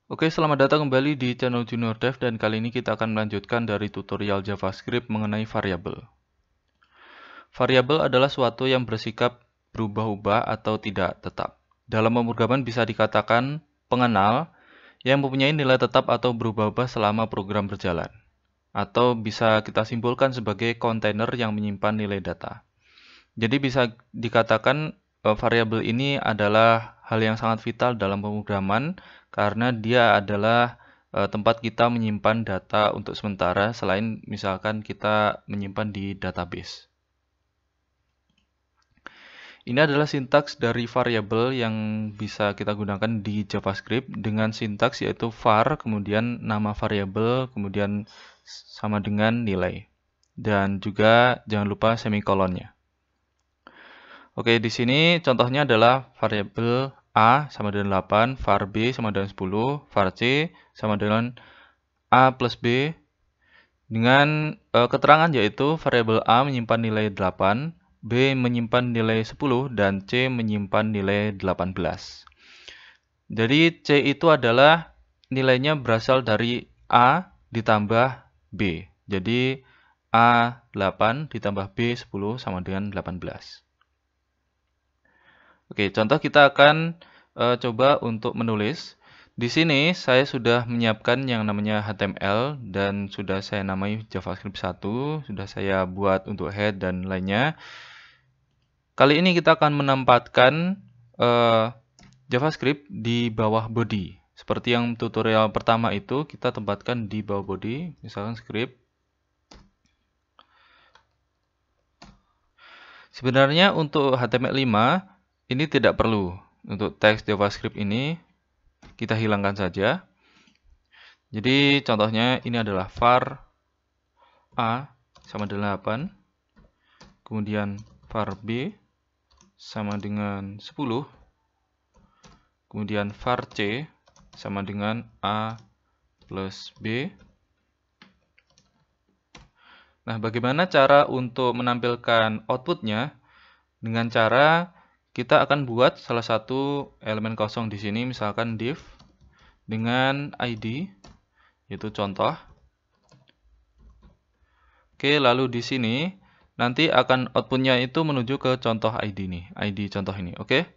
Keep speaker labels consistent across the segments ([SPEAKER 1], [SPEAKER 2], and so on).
[SPEAKER 1] Oke, selamat datang kembali di channel Junior Dev dan kali ini kita akan melanjutkan dari tutorial JavaScript mengenai variabel. Variabel adalah suatu yang bersikap berubah-ubah atau tidak tetap. Dalam pemrograman bisa dikatakan pengenal yang mempunyai nilai tetap atau berubah-ubah selama program berjalan. Atau bisa kita simpulkan sebagai kontainer yang menyimpan nilai data. Jadi bisa dikatakan variabel ini adalah hal yang sangat vital dalam pemrograman karena dia adalah tempat kita menyimpan data untuk sementara selain misalkan kita menyimpan di database. Ini adalah sintaks dari variabel yang bisa kita gunakan di JavaScript dengan sintaks yaitu var, kemudian nama variabel, kemudian sama dengan nilai. Dan juga jangan lupa semikolonnya. Oke, di sini contohnya adalah variabel A sama dengan 8, var B sama dengan 10, var C sama dengan A plus B dengan keterangan yaitu variabel A menyimpan nilai 8, B menyimpan nilai 10, dan C menyimpan nilai 18. Jadi C itu adalah nilainya berasal dari A ditambah B. Jadi A 8 ditambah B 10 sama dengan 18. Oke, contoh kita akan coba untuk menulis. Di sini saya sudah menyiapkan yang namanya HTML dan sudah saya namai JavaScript 1, sudah saya buat untuk head dan lainnya. Kali ini kita akan menempatkan JavaScript di bawah body. Seperti yang tutorial pertama itu, kita tempatkan di bawah body, misalkan script. Sebenarnya untuk HTML5, ini tidak perlu. Untuk teks JavaScript ini, kita hilangkan saja. Jadi contohnya ini adalah var A sama dengan 8. Kemudian var B sama dengan 10. Kemudian var C sama dengan A plus B. Nah, bagaimana cara untuk menampilkan outputnya? Dengan cara kita akan buat salah satu elemen kosong di sini, misalkan div dengan ID, yaitu contoh. Oke, lalu di sini nanti akan outputnya itu menuju ke contoh ID nih, ID contoh ini. Oke.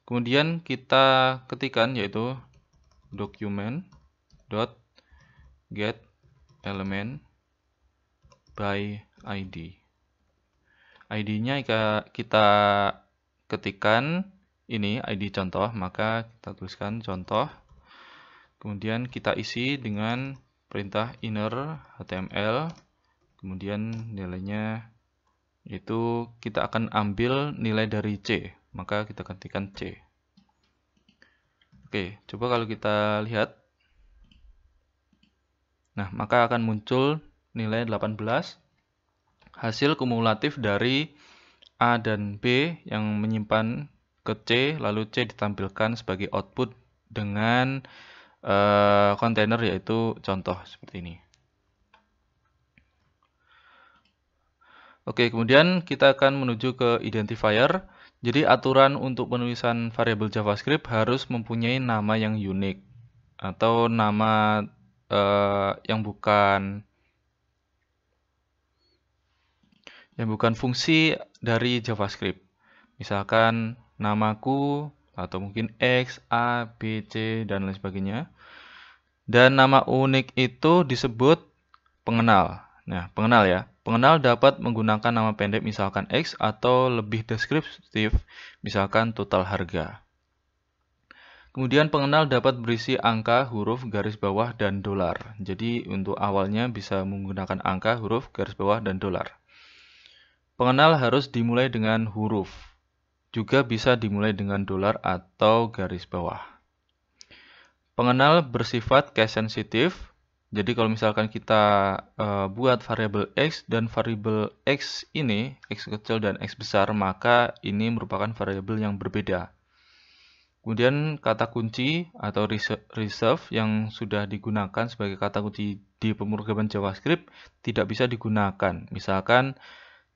[SPEAKER 1] Kemudian kita ketikkan yaitu document.get element by ID. ID-nya kita ketikkan ini ID contoh, maka kita tuliskan contoh. Kemudian kita isi dengan perintah inner HTML. Kemudian nilainya itu kita akan ambil nilai dari C, maka kita ketikkan C. Oke, coba kalau kita lihat. Nah, maka akan muncul nilai 18, hasil kumulatif dari A dan B yang menyimpan ke C, lalu C ditampilkan sebagai output dengan kontainer yaitu contoh seperti ini. Oke, kemudian kita akan menuju ke identifier. Jadi aturan untuk penulisan variabel JavaScript harus mempunyai nama yang unik atau nama yang bukan fungsi dari JavaScript. Misalkan namaku atau mungkin X, A, B, C, dan lain sebagainya. Dan nama unik itu disebut pengenal. Nah, pengenal ya. Pengenal dapat menggunakan nama pendek misalkan X atau lebih deskriptif misalkan total harga. Kemudian pengenal dapat berisi angka, huruf, garis bawah, dan dolar. Jadi untuk awalnya bisa menggunakan angka, huruf, garis bawah, dan dolar. Pengenal harus dimulai dengan huruf. Juga bisa dimulai dengan dolar atau garis bawah. Pengenal bersifat case sensitive. Jadi kalau misalkan kita buat variabel X dan variabel X ini, X kecil dan X besar, maka ini merupakan variabel yang berbeda. Kemudian kata kunci atau reserve yang sudah digunakan sebagai kata kunci di pemrograman JavaScript tidak bisa digunakan. Misalkan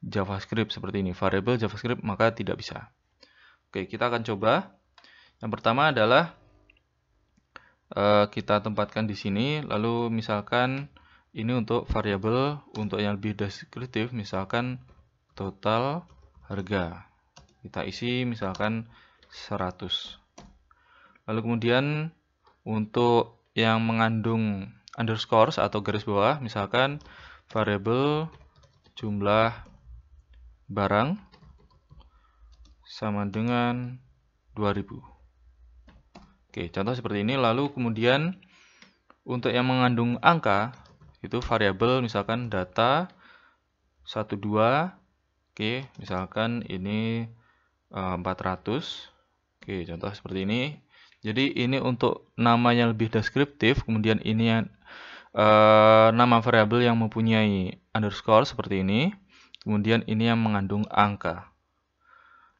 [SPEAKER 1] JavaScript seperti ini, variabel JavaScript, maka tidak bisa. Oke, kita akan coba. Yang pertama adalah kita tempatkan di sini. Lalu misalkan ini untuk variabel, untuk yang lebih deskriptif, misalkan total harga. Kita isi misalkan 100. Lalu kemudian untuk yang mengandung underscore atau garis bawah, misalkan variabel jumlah barang sama dengan 2000. Oke, contoh seperti ini. Lalu kemudian untuk yang mengandung angka, itu variabel misalkan data 12. Oke, misalkan ini 400. Oke, contoh seperti ini. Jadi ini untuk namanya lebih deskriptif, kemudian ini yang nama variabel yang mempunyai underscore seperti ini, kemudian ini yang mengandung angka.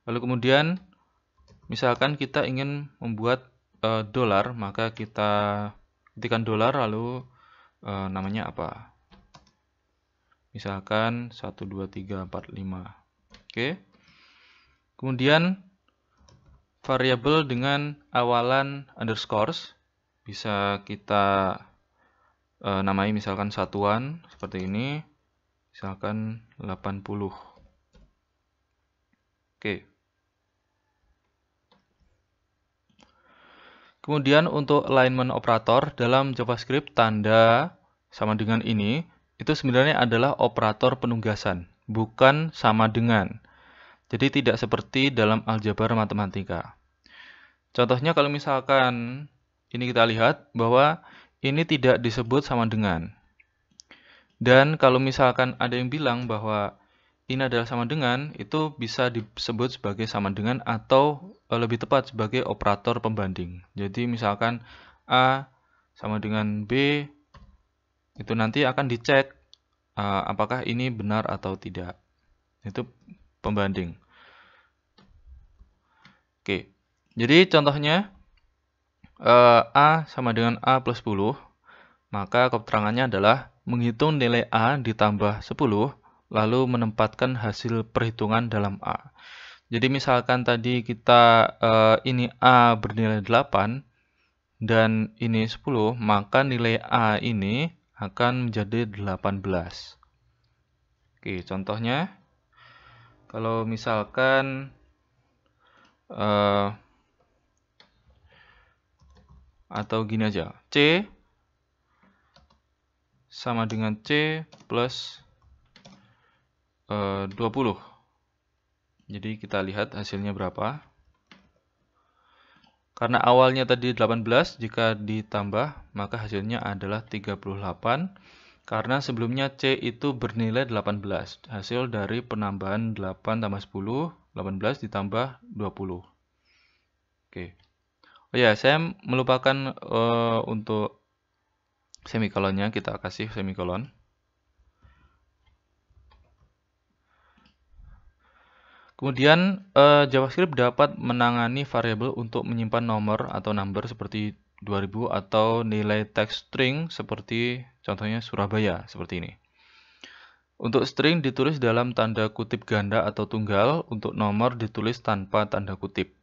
[SPEAKER 1] Lalu kemudian misalkan kita ingin membuat dolar, maka kita ketikkan dolar lalu namanya apa? Misalkan 1, 2, 3, 4, 5. Oke. Kemudian variabel dengan awalan underscores bisa kita namai misalkan satuan seperti ini, misalkan 80. Oke. Kemudian untuk alignment operator dalam JavaScript, tanda sama dengan ini itu sebenarnya adalah operator penugasan, bukan sama dengan. Jadi tidak seperti dalam aljabar matematika. Contohnya kalau misalkan ini kita lihat bahwa ini tidak disebut sama dengan. Dan kalau misalkan ada yang bilang bahwa ini adalah sama dengan, itu bisa disebut sebagai sama dengan atau lebih tepat sebagai operator pembanding. Jadi misalkan A sama dengan B, itu nanti akan dicek apakah ini benar atau tidak. Itu pembanding. Oke, jadi contohnya A sama dengan A plus 10, maka keterangannya adalah menghitung nilai A ditambah 10, lalu menempatkan hasil perhitungan dalam A. Jadi misalkan tadi kita ini A bernilai 8 dan ini 10, maka nilai A ini akan menjadi 18. Oke, contohnya kalau misalkan atau gini aja, C sama dengan C plus 20. Jadi kita lihat hasilnya berapa. Karena awalnya tadi 18, jika ditambah maka hasilnya adalah 38. Karena sebelumnya C itu bernilai 18. Hasil dari penambahan 8 tambah 10, 18 ditambah 20. Oke. Oh ya, saya melupakan untuk semikolonnya, kita kasih semikolon. Kemudian JavaScript dapat menangani variabel untuk menyimpan nomor atau number seperti 2000 atau nilai teks string seperti contohnya Surabaya seperti ini. Untuk string ditulis dalam tanda kutip ganda atau tunggal, untuk nomor ditulis tanpa tanda kutip.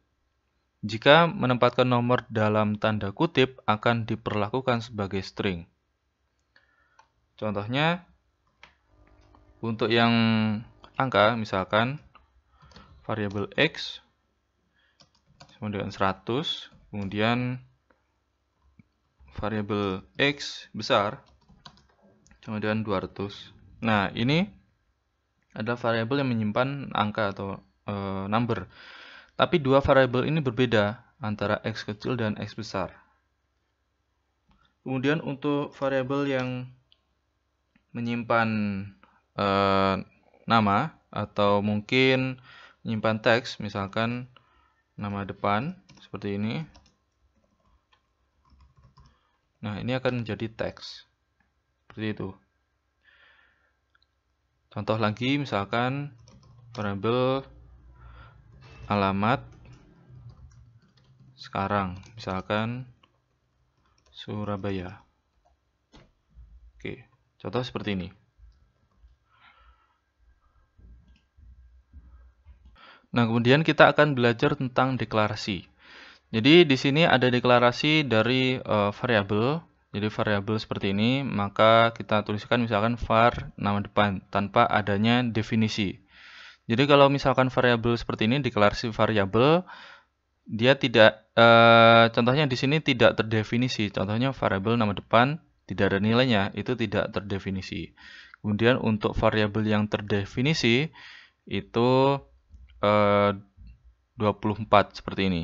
[SPEAKER 1] Jika menempatkan nomor dalam tanda kutip akan diperlakukan sebagai string. Contohnya untuk yang angka misalkan variabel X sama dengan 100, kemudian variabel X besar sama dengan 200. Nah, ini adalah variabel yang menyimpan angka atau number. Tapi dua variabel ini berbeda antara X kecil dan X besar. Kemudian untuk variabel yang menyimpan nama atau mungkin menyimpan teks, misalkan nama depan seperti ini. Nah, ini akan menjadi teks seperti itu. Contoh lagi, misalkan variabel alamat sekarang, misalkan Surabaya. Oke, contoh seperti ini. Nah, kemudian kita akan belajar tentang deklarasi. Jadi di sini ada deklarasi dari variabel. Jadi variabel seperti ini, maka kita tuliskan misalkan var nama depan tanpa adanya definisi. Jadi kalau misalkan variabel seperti ini deklarasi variabel, dia tidak contohnya di sini tidak terdefinisi. Contohnya variabel nama depan tidak ada nilainya, itu tidak terdefinisi. Kemudian untuk variabel yang terdefinisi itu 24 seperti ini.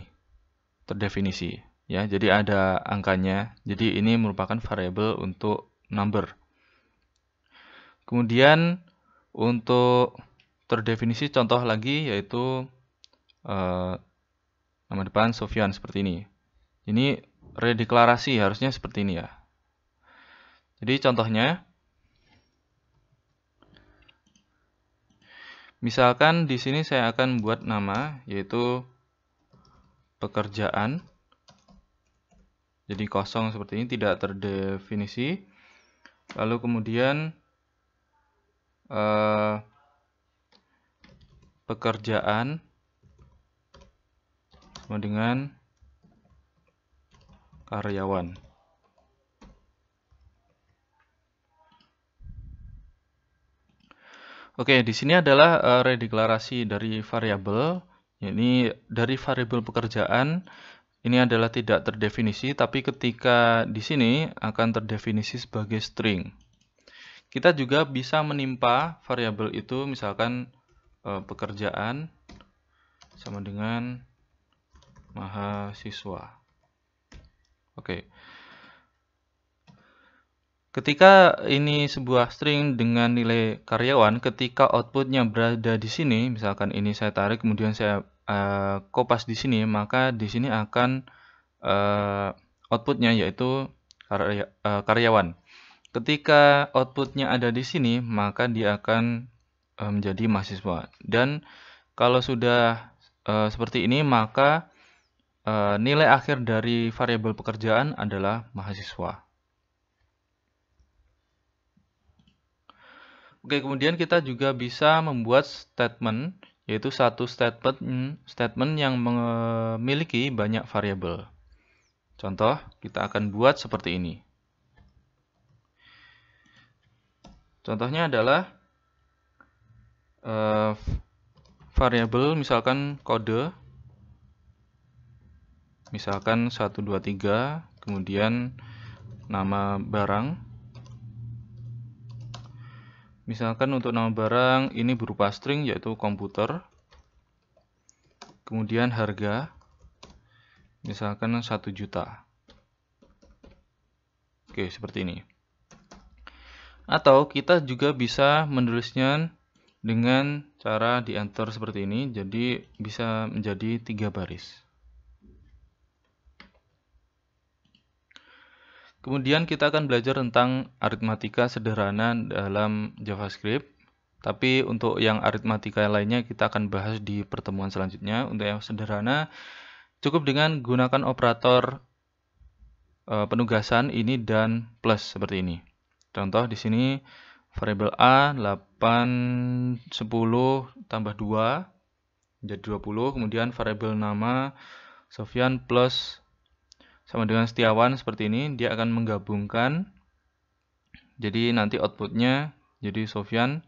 [SPEAKER 1] Terdefinisi ya. Jadi ada angkanya. Jadi ini merupakan variabel untuk number. Kemudian untuk terdefinisi contoh lagi yaitu nama depan Sofyan seperti ini. Ini redeklarasi harusnya seperti ini ya. Jadi contohnya misalkan di sini saya akan buat nama yaitu pekerjaan. Jadi kosong seperti ini, tidak terdefinisi. Lalu kemudian pekerjaan sama dengan karyawan. Oke, di sini adalah redeklarasi dari variabel. Ini dari variabel pekerjaan ini adalah tidak terdefinisi, tapi ketika di sini akan terdefinisi sebagai string. Kita juga bisa menimpa variabel itu, misalkan pekerjaan sama dengan mahasiswa. Oke. Ketika ini sebuah string dengan nilai karyawan, ketika outputnya berada di sini, misalkan ini saya tarik, kemudian saya kopas di sini, maka di sini akan outputnya yaitu karyawan. Ketika outputnya ada di sini, maka dia akan menjadi mahasiswa. Dan kalau sudah seperti ini, maka nilai akhir dari variabel pekerjaan adalah mahasiswa. Oke, kemudian kita juga bisa membuat statement, yaitu satu statement yang memiliki banyak variabel. Contoh, kita akan buat seperti ini. Contohnya adalah variabel misalkan kode, misalkan 123, kemudian nama barang. Misalkan untuk nama barang ini berupa string yaitu komputer. Kemudian harga misalkan 1 juta. Oke, seperti ini. Atau kita juga bisa menulisnya dengan cara di enter seperti ini, jadi bisa menjadi 3 baris. Kemudian kita akan belajar tentang aritmatika sederhana dalam JavaScript. Tapi untuk yang aritmatika lainnya kita akan bahas di pertemuan selanjutnya. Untuk yang sederhana, cukup dengan gunakan operator penugasan ini dan plus seperti ini. Contoh di sini variabel A 8 10 tambah 2 jadi 20. Kemudian variabel nama Sofyan plus sama dengan Setiawan seperti ini, dia akan menggabungkan. Jadi nanti outputnya jadi Sofyan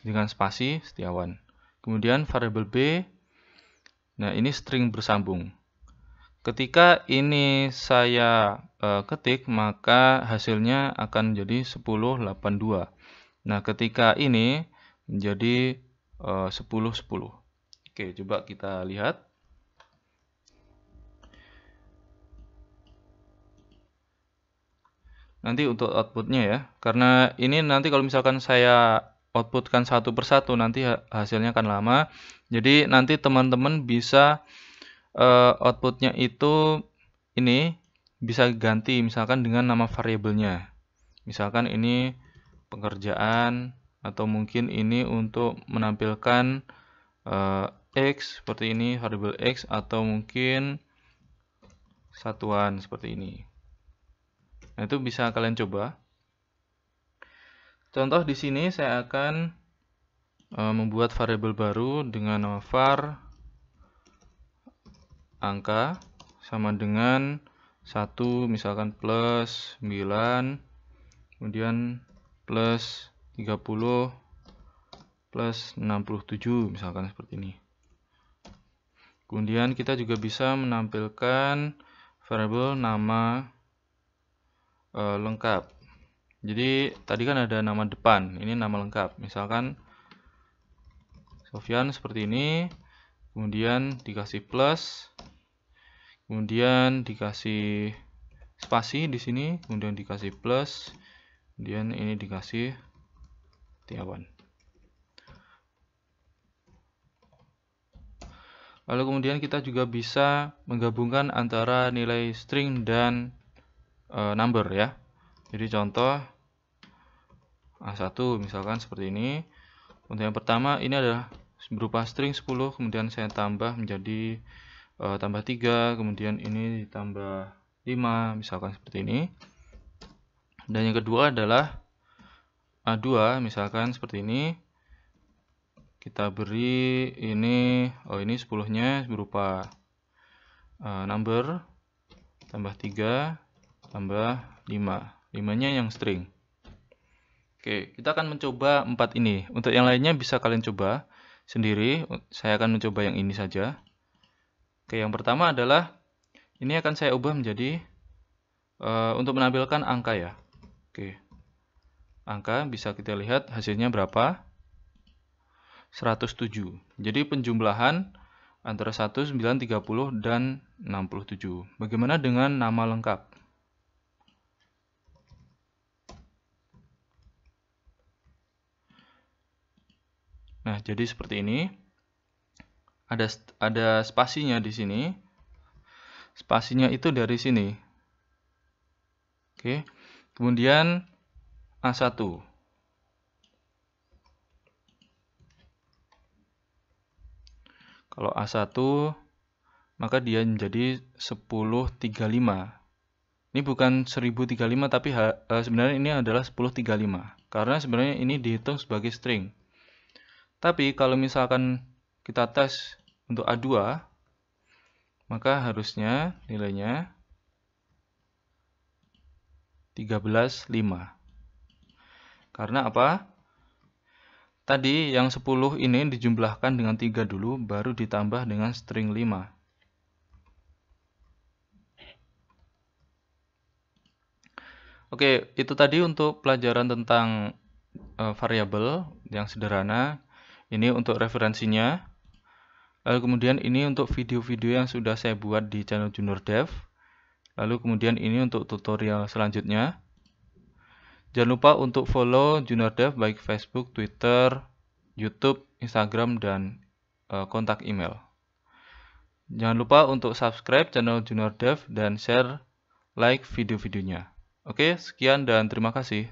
[SPEAKER 1] dengan spasi Setiawan. Kemudian variabel B, nah ini string bersambung. Ketika ini saya ketik, maka hasilnya akan jadi 1082. Nah, ketika ini menjadi 1010. Oke, coba kita lihat. Nanti untuk outputnya ya, karena ini nanti kalau misalkan saya outputkan satu persatu nanti hasilnya akan lama. Jadi nanti teman-teman bisa outputnya itu ini bisa ganti misalkan dengan nama variabelnya. Misalkan ini pekerjaan atau mungkin ini untuk menampilkan X seperti ini, variabel X, atau mungkin satuan seperti ini. Nah, itu bisa kalian coba. Contoh di sini saya akan membuat variabel baru dengan nama var angka. sama dengan 1 misalkan plus 9, kemudian plus 30 plus 67 misalkan seperti ini. Kemudian kita juga bisa menampilkan variabel nama lengkap. Jadi tadi kan ada nama depan, ini nama lengkap. Misalkan Sofyan seperti ini, kemudian dikasih plus, kemudian dikasih spasi di sini, kemudian dikasih plus, kemudian ini dikasih Setiawan. Lalu kemudian kita juga bisa menggabungkan antara nilai string dan number ya. Jadi contoh A1 misalkan seperti ini. Untuk yang pertama ini adalah berupa string 10, kemudian saya tambah menjadi tambah 3, kemudian ini ditambah 5 misalkan seperti ini. Dan yang kedua adalah A2 misalkan seperti ini. Kita beri ini, ini 10-nya berupa number, tambah 3, tambah 5. 5-nya yang string. Oke, kita akan mencoba 4 ini. Untuk yang lainnya bisa kalian coba sendiri. Saya akan mencoba yang ini saja. Oke, yang pertama adalah, ini akan saya ubah menjadi, untuk menampilkan angka ya. Oke, angka bisa kita lihat hasilnya berapa? 107. Jadi penjumlahan antara 1, 9, 30, dan 67. Bagaimana dengan nama lengkap? Nah, jadi seperti ini. Ada spasinya di sini. Spasinya itu dari sini. Oke. Kemudian A1. Kalau A1, maka dia menjadi 1035. Ini bukan 1035, tapi sebenarnya ini adalah 1035. Karena sebenarnya ini dihitung sebagai string. Tapi kalau misalkan kita tes untuk A2, maka harusnya nilainya 13,5. Karena apa? Tadi yang 10 ini dijumlahkan dengan 3 dulu, baru ditambah dengan string 5. Oke, itu tadi untuk pelajaran tentang variabel yang sederhana. Ini untuk referensinya. Lalu kemudian ini untuk video-video yang sudah saya buat di channel Junior Dev. Lalu kemudian ini untuk tutorial selanjutnya. Jangan lupa untuk follow Junior Dev baik Facebook, Twitter, YouTube, Instagram, dan kontak email. Jangan lupa untuk subscribe channel Junior Dev dan share like video-videonya. Oke, sekian dan terima kasih.